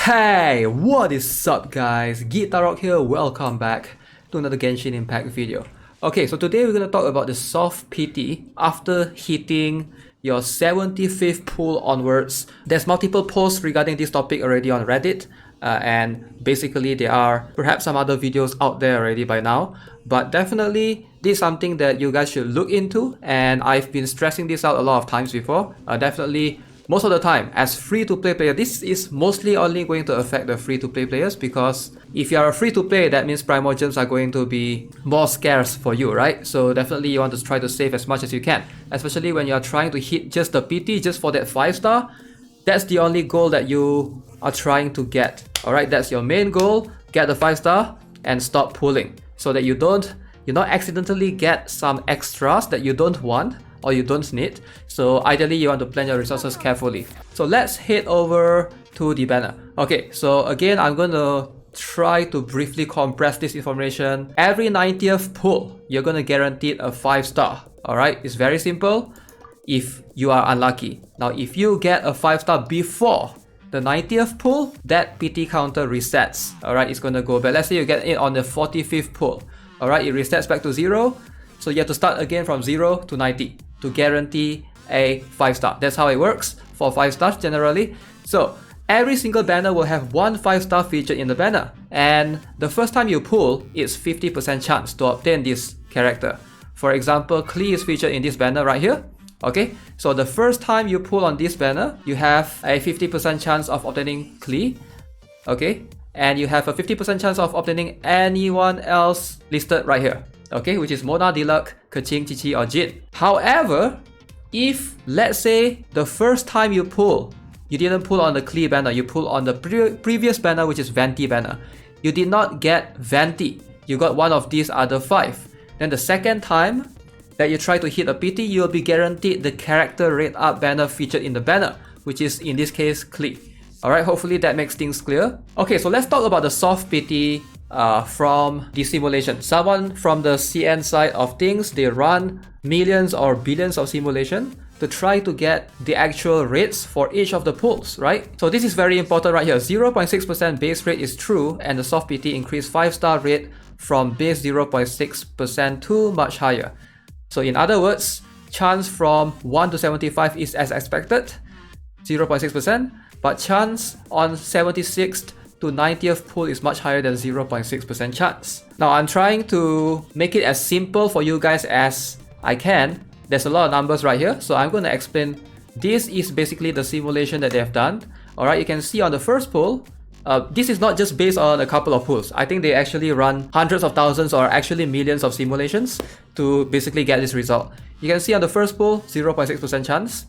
Hey, what is up guys? Guitar here, welcome back to another Genshin Impact video. Okay, so today we're going to talk about the soft PT after hitting your 75th pull onwards. There's multiple posts regarding this topic already on Reddit, and basically there are perhaps some other videos out there already by now, but definitely this is something that you guys should look into, and I've been stressing this out a lot of times before. Definitely most of the time, as free-to-play player, this is mostly only going to affect the free-to-play players, because if you are a free-to-play, that means Primogems are going to be more scarce for you, right? So definitely you want to try to save as much as you can, especially when you are trying to hit just the PT, just for that 5-star. That's the only goal that you are trying to get, alright? That's your main goal, get the 5-star and stop pulling, so that you not accidentally get some extras that you don't want or you don't need. So ideally you want to plan your resources carefully. So let's head over to the banner. Okay, so again I'm gonna try to briefly compress this information. Every 90th pull you're gonna guarantee a 5-star. Alright, it's very simple if you are unlucky. Now if you get a 5-star before the 90th pull, that PT counter resets. Alright, it's gonna go back. Let's say you get it on the 45th pull. Alright, it resets back to 0. So you have to start again from 0 to 90 to guarantee a 5-star. That's how it works for 5 stars generally. So every single banner will have one 5-star featured in the banner, and the first time you pull, it's 50% chance to obtain this character. For example, Klee is featured in this banner right here. Okay, so the first time you pull on this banner, you have a 50% chance of obtaining Klee. Okay, and you have a 50% chance of obtaining anyone else listed right here. Okay, which is Mona, Diluc, Keqing, Qiqi, or Jin. However, if let's say the first time you pull, you didn't pull on the Klee banner, you pull on the previous banner, which is Venti banner. You did not get Venti, you got one of these other 5. Then the second time that you try to hit a PT, you will be guaranteed the character rate up banner featured in the banner, which is in this case Klee. Alright, hopefully that makes things clear. Okay, so let's talk about the soft PT from the simulation. Someone from the CN side of things, they run millions or billions of simulation to try to get the actual rates for each of the pulls, right? So this is very important right here. 0.6% base rate is true, and the soft PT increased 5-star rate from base 0.6% to much higher. So in other words, chance from 1 to 75 is as expected, 0.6%, but chance on 76th to 90th pull is much higher than 0.6% chance. Now I'm trying to make it as simple for you guys as I can. There's a lot of numbers right here, so I'm going to explain. This is basically the simulation that they have done. Alright, you can see on the first pull, this is not just based on a couple of pulls. I think they actually run hundreds of thousands or actually millions of simulations to basically get this result. You can see on the first pull, 0.6% chance.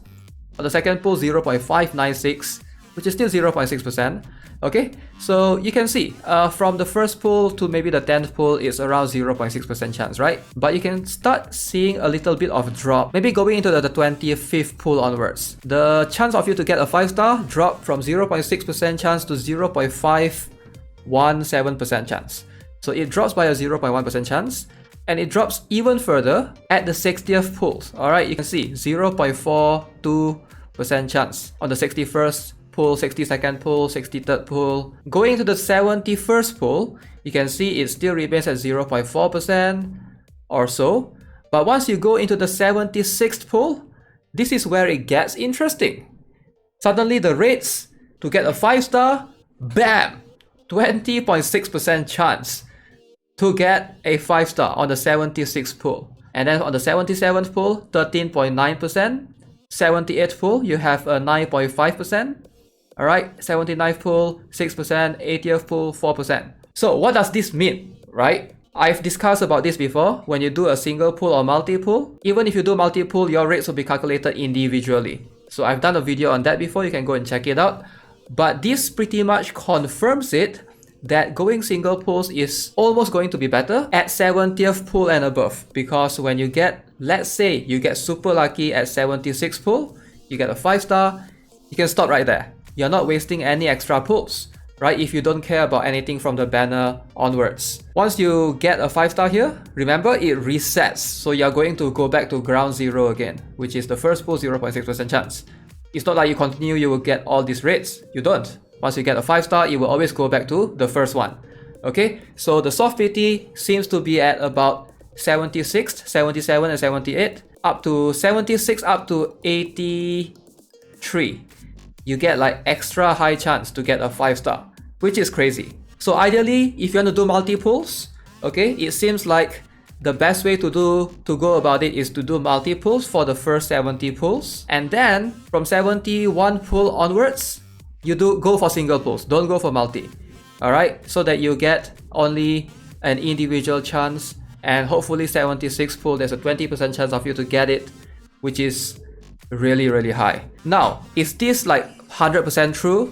On the second pull, 0.596, which is still 0.6%. Okay, so you can see from the first pull to maybe the 10th pull is around 0.6% chance, right? But you can start seeing a little bit of drop, maybe going into the 25th pull onwards. The chance of you to get a 5-star dropped from 0.6% chance to 0.517% chance. So it drops by a 0.1% chance, and it drops even further at the 60th pulls. Alright, you can see 0.42% chance on the 61st pull, 62nd pull, 63rd pull. Going to the 71st pull, you can see it still remains at 0.4% or so. But once you go into the 76th pull, this is where it gets interesting. Suddenly the rates to get a 5-star, bam! 20.6% chance to get a 5-star on the 76th pull. And then on the 77th pull, 13.9%. 78th pull, you have a 9.5%. Alright, 79th pull, 6%, 80th pull, 4%. So what does this mean, right? I've discussed about this before. When you do a single pull or multi-pull, even if you do multi-pull, your rates will be calculated individually. So I've done a video on that before, you can go and check it out. But this pretty much confirms it that going single pulls is almost going to be better at 70th pull and above. Because when you get, let's say you get super lucky at 76th pull, you get a 5-star, you can stop right there. You're not wasting any extra pulls, right? If you don't care about anything from the banner onwards. Once you get a 5-star here, remember it resets. So you're going to go back to ground zero again, which is the first pull 0.6% chance. It's not like you continue, you will get all these rates. You don't. Once you get a 5-star, it will always go back to the first one. Okay, so the soft pity seems to be at about 76, 77 and 78, up to 76 up to 83. You get like extra high chance to get a 5-star, which is crazy. So ideally, if you want to do multi-pulls, okay, it seems like the best way to go about it is to do multi-pulls for the first 70 pulls, and then from 71 pull onwards, you go for single pulls, don't go for multi. Alright, so that you get only an individual chance, and hopefully 76 pull, there's a 20% chance of you to get it, which is really high. Now, is this like 100% true?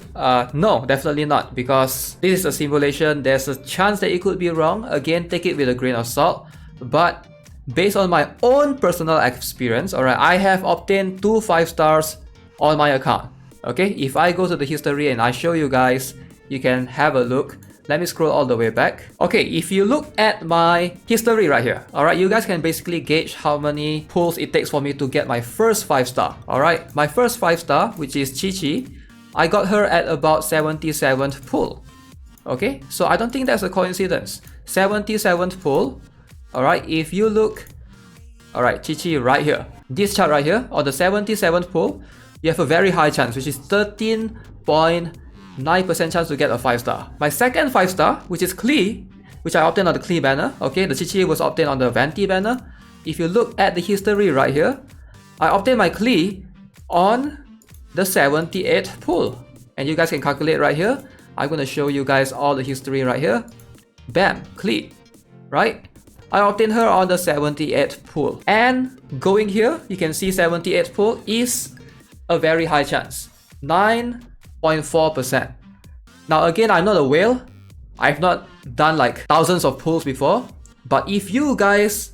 No, definitely not, because this is a simulation. There's a chance that it could be wrong. Again, take it with a grain of salt. But based on my own personal experience, alright, I have obtained 2 5-stars on my account. Okay, if I go to the history and I show you guys, you can have a look. Let me scroll all the way back. Okay, if you look at my history right here, alright, you guys can basically gauge how many pulls it takes for me to get my first 5-star. Alright, my first 5-star, which is Chi-Chi, I got her at about 77th pull. Okay, so I don't think that's a coincidence. 77th pull. Alright, if you look, alright, Chi-Chi right here, this chart right here, on the 77th pull, you have a very high chance, which is 13.9% chance to get a 5-star. My second 5-star, which is Klee, which I obtained on the Klee banner, okay, the Chi-Chi was obtained on the Venti banner. If you look at the history right here, I obtained my Klee on the 78th pull. And you guys can calculate right here. I'm going to show you guys all the history right here. Bam, Klee, right? I obtained her on the 78th pull. And going here, you can see 78th pull is a very high chance. 9.4%. Now again, I'm not a whale. I've not done like thousands of pulls before. But if you guys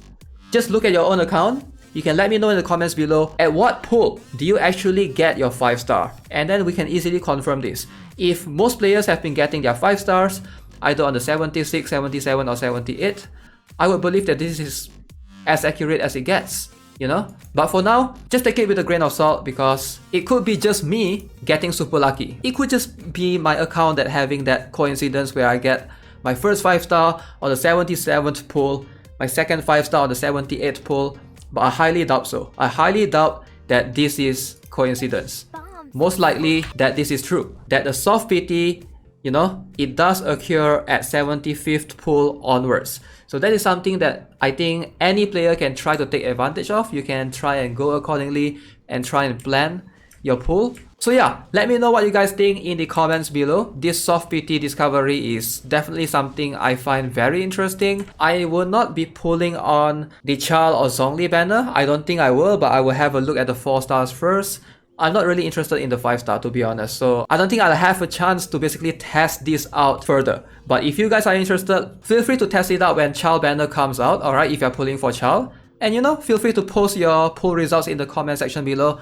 just look at your own account, you can let me know in the comments below at what pull do you actually get your 5-star. And then we can easily confirm this. If most players have been getting their 5-stars, either on the 76, 77 or 78, I would believe that this is as accurate as it gets, you know? But for now, just take it with a grain of salt, because it could be just me getting super lucky. It could just be my account that having that coincidence where I get my first 5-star on the 77th pull, my second 5-star on the 78th pull, but I highly doubt so. I highly doubt that this is coincidence. Most likely that this is true. That the soft pity, you know, it does occur at 75th pull onwards. So that is something that I think any player can try to take advantage of. You can try and go accordingly and try and plan your pull. So yeah, let me know what you guys think in the comments below. This soft PT discovery is definitely something I find very interesting. I will not be pulling on the Chal or Zhongli banner. I don't think I will, but I will have a look at the 4 stars first. I'm not really interested in the 5-star, to be honest, so I don't think I'll have a chance to basically test this out further. But if you guys are interested, feel free to test it out when Chal banner comes out, alright, if you're pulling for Chal. And you know, feel free to post your pull results in the comment section below.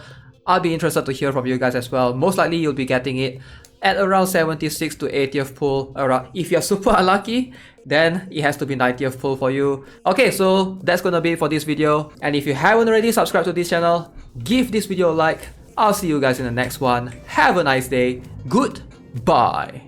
I'll be interested to hear from you guys as well. Most likely you'll be getting it at around 76 to 80th pull. Alright, if you're super unlucky, then it has to be 90th pull for you. Okay, so that's gonna be it for this video. And if you haven't already subscribed to this channel, give this video a like. I'll see you guys in the next one. Have a nice day. Goodbye.